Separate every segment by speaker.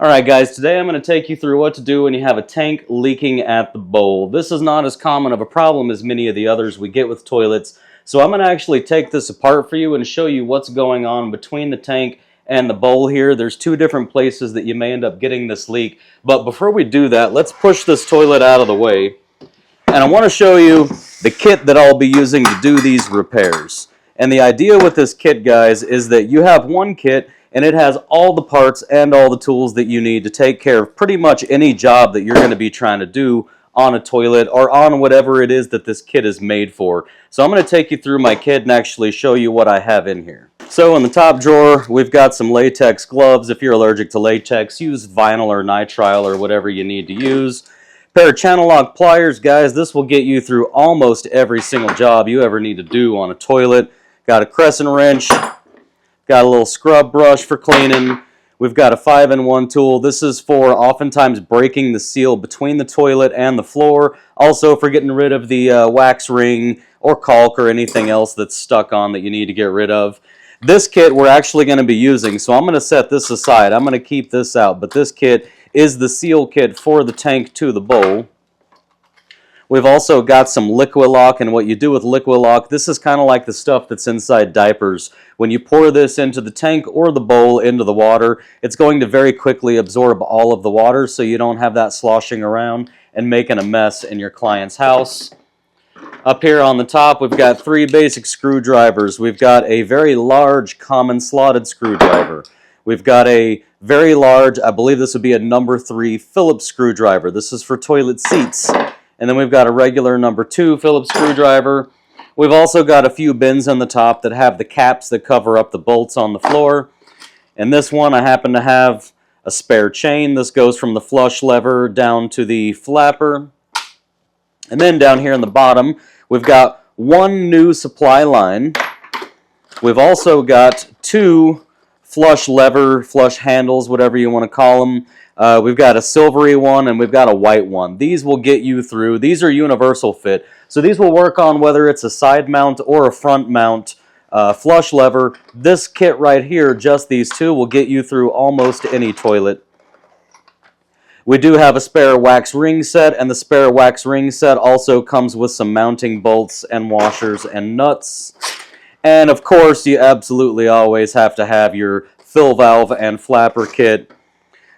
Speaker 1: Alright guys, today I'm going to take you through what to do when you have a tank leaking at the bowl. This is not as common of a problem as many of the others we get with toilets, so I'm going to actually take this apart for you and show you what's going on between the tank and the bowl here. There's two different places that you may end up getting this leak, but before we do that, let's push this toilet out of the way. And I want to show you the kit that I'll be using to do these repairs. And the idea with this kit, guys, is that you have one kit and it has all the parts and all the tools that you need to take care of pretty much any job that you're going to be trying to do on a toilet or on whatever it is that this kit is made for. So I'm going to take you through my kit and actually show you what I have in here. So in the top drawer, we've got some latex gloves. If you're allergic to latex, use vinyl or nitrile or whatever you need to use. Pair of channel lock pliers, guys. This will get you through almost every single job you ever need to do on a toilet. Got a crescent wrench. Got a little scrub brush for cleaning. We've got a 5-in-1 tool. This is for oftentimes breaking the seal between the toilet and the floor. Also for getting rid of the wax ring or caulk or anything else that's stuck on that you need to get rid of. This kit we're actually going to be using, so I'm going to set this aside. I'm going to keep this out, but this kit is the seal kit for the tank to the bowl. We've also got some Liquilock, and what you do with Liquilock, this is kind of like the stuff that's inside diapers. When you pour this into the tank or the bowl into the water, it's going to very quickly absorb all of the water so you don't have that sloshing around and making a mess in your client's house. Up here on the top, we've got 3 basic screwdrivers. We've got a very large common slotted screwdriver. We've got a very large, I believe this would be a number 3 Phillips screwdriver. This is for toilet seats. And then we've got a regular number 2 Phillips screwdriver. We've also got a few bins on the top that have the caps that cover up the bolts on the floor. And this one, I happen to have a spare chain. This goes from the flush lever down to the flapper. And then down here in the bottom, we've got one new supply line. We've also got 2 flush lever, flush handles, whatever you want to call them. We've got a silvery one and we've got a white one. These will get you through. These are universal fit. So these will work on whether it's a side mount or a front mount flush lever. This kit right here, just these 2, will get you through almost any toilet. We do have a spare wax ring set, and the spare wax ring set also comes with some mounting bolts and washers and nuts. And of course, you absolutely always have to have your fill valve and flapper kit.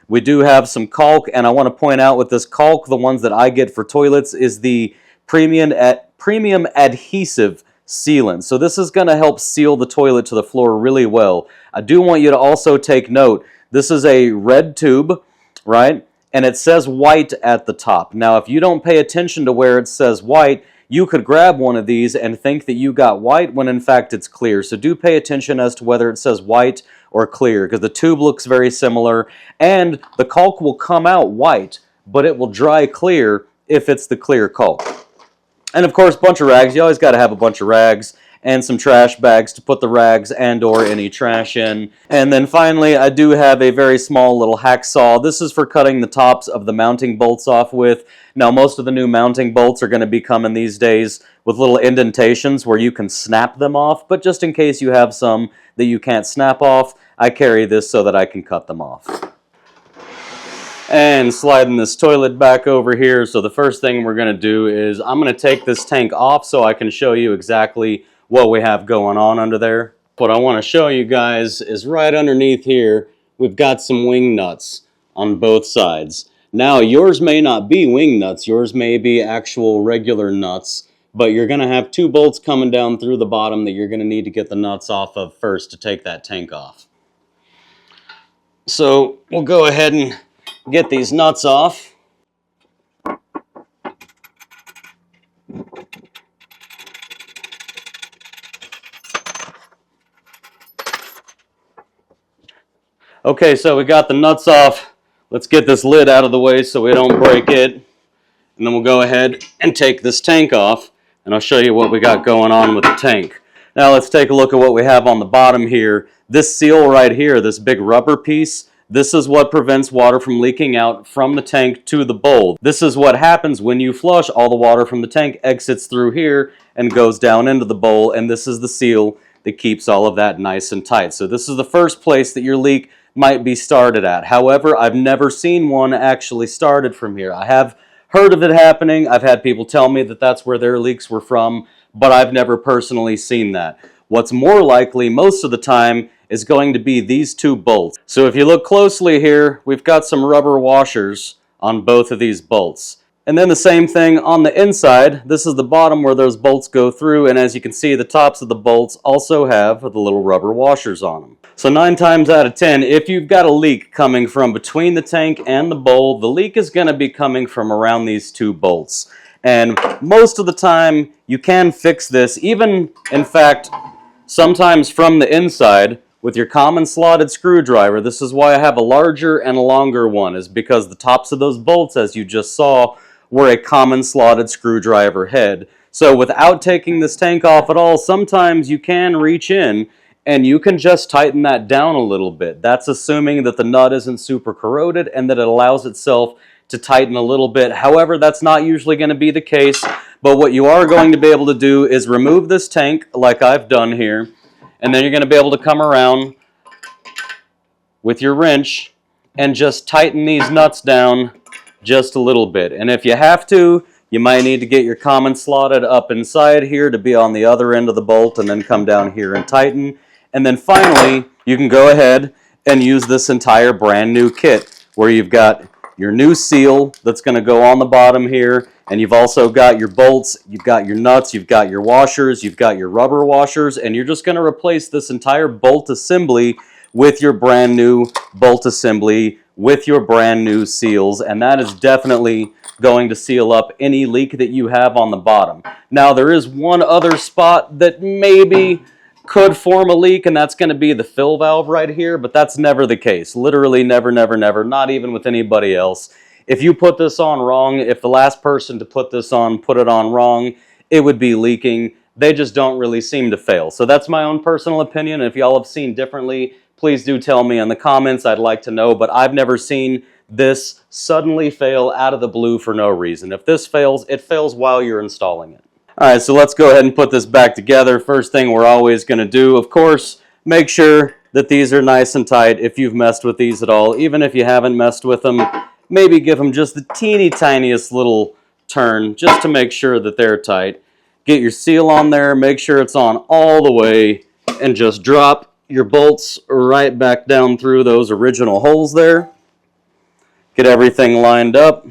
Speaker 1: We do have some caulk, and I want to point out with this caulk, the ones that I get for toilets is the premium adhesive sealant. So this is going to help seal the toilet to the floor really well. I do want you to also take note, this is a red tube, right? And it says white at the top. Now, if you don't pay attention to where it says white, you could grab one of these and think that you got white when in fact it's clear. So do pay attention as to whether it says white or clear, because the tube looks very similar, and the caulk will come out white, but it will dry clear if it's the clear caulk. And of course, bunch of rags. You always got to have a bunch of rags and some trash bags to put the rags and or any trash in. And then finally, I do have a very small little hacksaw. This is for cutting the tops of the mounting bolts off with. Now, most of the new mounting bolts are going to be coming these days with little indentations where you can snap them off, but just in case you have some that you can't snap off, I carry this so that I can cut them off. And sliding this toilet back over here, so the first thing we're going to do is I'm going to take this tank off so I can show you exactly what we have going on under there. What I want to show you guys is right underneath here, we've got some wing nuts on both sides. Now, yours may not be wing nuts, yours may be actual regular nuts, but you're going to have 2 bolts coming down through the bottom that you're going to need to get the nuts off of first to take that tank off. So we'll go ahead and get these nuts off. Okay, so we got the nuts off. Let's get this lid out of the way so we don't break it. And then we'll go ahead and take this tank off, and I'll show you what we got going on with the tank. Now let's take a look at what we have on the bottom here. This seal right here, this big rubber piece, this is what prevents water from leaking out from the tank to the bowl. This is what happens when you flush. All the water from the tank exits through here and goes down into the bowl, and this is the seal that keeps all of that nice and tight. So this is the first place that your leak might be started at. However, I've never seen one actually started from here. I have heard of it happening. I've had people tell me that that's where their leaks were from, but I've never personally seen that. What's more likely most of the time is going to be these two bolts. So if you look closely here, we've got some rubber washers on both of these bolts. And then the same thing on the inside. This is the bottom where those bolts go through, and as you can see, the tops of the bolts also have the little rubber washers on them. So 9 times out of 10, if you've got a leak coming from between the tank and the bowl, the leak is going to be coming from around these two bolts. And most of the time, you can fix this, even, in fact, sometimes from the inside with your common slotted screwdriver. This is why I have a larger and a longer one, is because the tops of those bolts, as you just saw, were a common slotted screwdriver head. So without taking this tank off at all, sometimes you can reach in and you can just tighten that down a little bit. That's assuming that the nut isn't super corroded and that it allows itself to tighten a little bit. However, that's not usually going to be the case, but what you are going to be able to do is remove this tank like I've done here, and then you're going to be able to come around with your wrench and just tighten these nuts down just a little bit. And if you have to, you might need to get your common slotted up inside here to be on the other end of the bolt and then come down here and tighten. And then finally, you can go ahead and use this entire brand new kit where you've got your new seal that's going to go on the bottom here, and you've also got your bolts, you've got your nuts, you've got your washers, you've got your rubber washers, and you're just going to replace this entire bolt assembly with your brand new bolt assembly with your brand new seals, and that is definitely going to seal up any leak that you have on the bottom. Now, there is one other spot that maybe could form a leak, and that's going to be the fill valve right here, but that's never the case. Literally never, never, never, not even with anybody else. If you put this on wrong, if the last person to put this on put it on wrong, it would be leaking. They just don't really seem to fail. So that's my own personal opinion. If y'all have seen differently, please do tell me in the comments. I'd like to know, but I've never seen this suddenly fail out of the blue for no reason. If this fails, it fails while you're installing it. Alright, so let's go ahead and put this back together. First thing we're always going to do, of course, make sure that these are nice and tight if you've messed with these at all. Even if you haven't messed with them, maybe give them just the teeny tiniest little turn just to make sure that they're tight. Get your seal on there, make sure it's on all the way, and just drop your bolts right back down through those original holes there. Get everything lined up.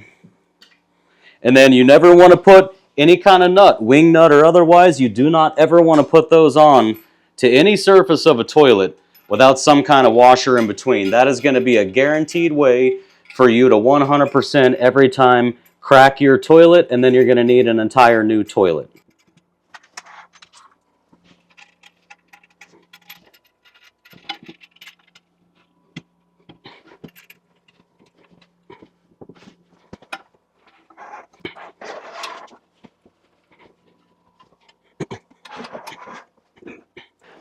Speaker 1: And then you never want to put any kind of nut, wing nut or otherwise, you do not ever want to put those on to any surface of a toilet without some kind of washer in between. That is going to be a guaranteed way for you to 100% every time crack your toilet, and then you're going to need an entire new toilet.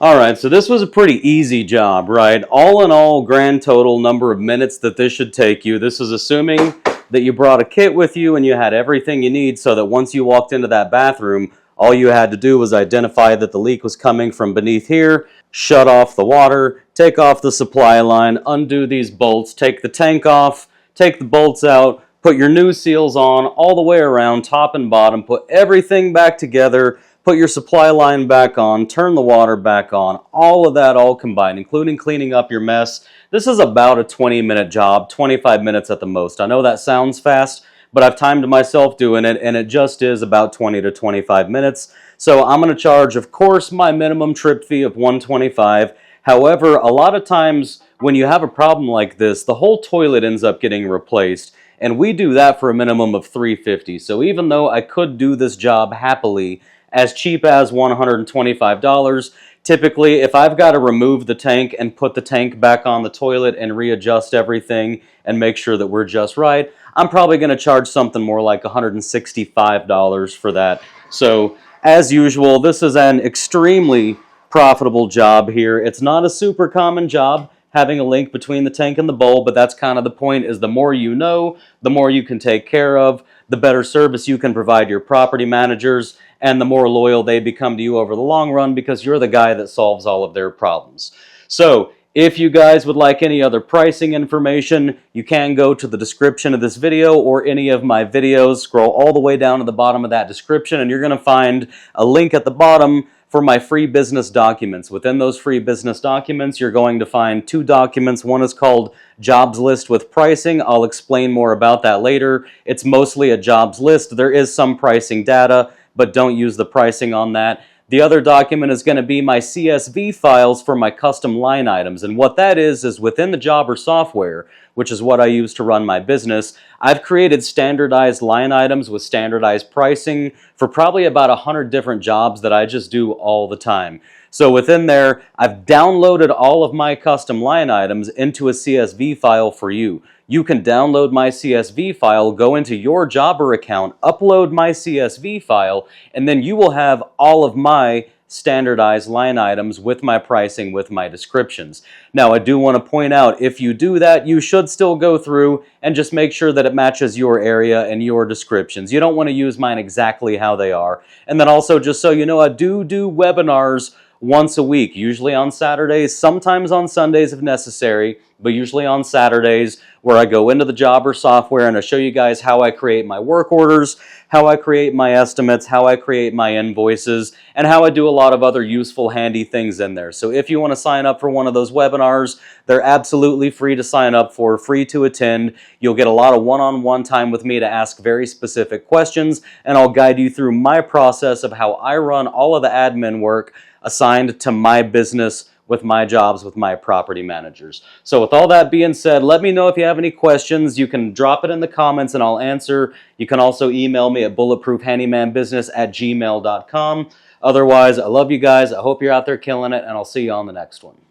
Speaker 1: Alright, so this was a pretty easy job, right? All in all, grand total number of minutes that this should take you. This is assuming that you brought a kit with you and you had everything you need so that once you walked into that bathroom, all you had to do was identify that the leak was coming from beneath here, shut off the water, take off the supply line, undo these bolts, take the tank off, take the bolts out, put your new seals on all the way around, top and bottom, put everything back together, put your supply line back on, turn the water back on, all of that all combined, including cleaning up your mess. This is about a 20-minute job, 25 minutes at the most. I know that sounds fast, but I've timed myself doing it, and it just is about 20 to 25 minutes. So I'm going to charge, of course, my minimum trip fee of $125. However, a lot of times when you have a problem like this, the whole toilet ends up getting replaced, and we do that for a minimum of $350. So even though I could do this job happily as cheap as $125, typically if I've got to remove the tank and put the tank back on the toilet and readjust everything and make sure that we're just right, I'm probably going to charge something more like $165 for that. So as usual, this is an extremely profitable job here. It's not a super common job having a link between the tank and the bowl, but that's kind of the point, is the more you know, the more you can take care of, the better service you can provide your property managers, and the more loyal they become to you over the long run because you're the guy that solves all of their problems. So If you guys would like any other pricing information, you can go to the description of this video or any of my videos. Scroll all the way down to the bottom of that description and you're going to find a link at the bottom for my free business documents. Within those free business documents, you're going to find 2 documents. One is called Jobs List with Pricing. I'll explain more about that later. It's mostly a jobs list. There is some pricing data, but don't use the pricing on that. The other document is going to be my CSV files for my custom line items. And what that is within the Jobber software, which is what I use to run my business, I've created standardized line items with standardized pricing for probably about 100 different jobs that I just do all the time. So within there, I've downloaded all of my custom line items into a CSV file for you. You can download my CSV file, go into your Jobber account, upload my CSV file, and then you will have all of my standardized line items with my pricing, with my descriptions. Now, I do want to point out, if you do that, you should still go through and just make sure that it matches your area and your descriptions. You don't want to use mine exactly how they are. And then also, just so you know, I do webinars once a week, usually on Saturdays, sometimes on Sundays if necessary, but usually on Saturdays, where I go into the Jobber software and I show you guys how I create my work orders, how I create my estimates, how I create my invoices, and how I do a lot of other useful, handy things in there. So if you want to sign up for one of those webinars, they're absolutely free to sign up for, free to attend. You'll get a lot of one-on-one time with me to ask very specific questions, and I'll guide you through my process of how I run all of the admin work assigned to my business with my jobs with my property managers. So with all that being said, let me know if you have any questions. You can drop it in the comments and I'll answer. You can also email me at bulletproofhandymanbusiness@gmail.com. Otherwise, I love you guys. I hope you're out there killing it, and I'll see you on the next one.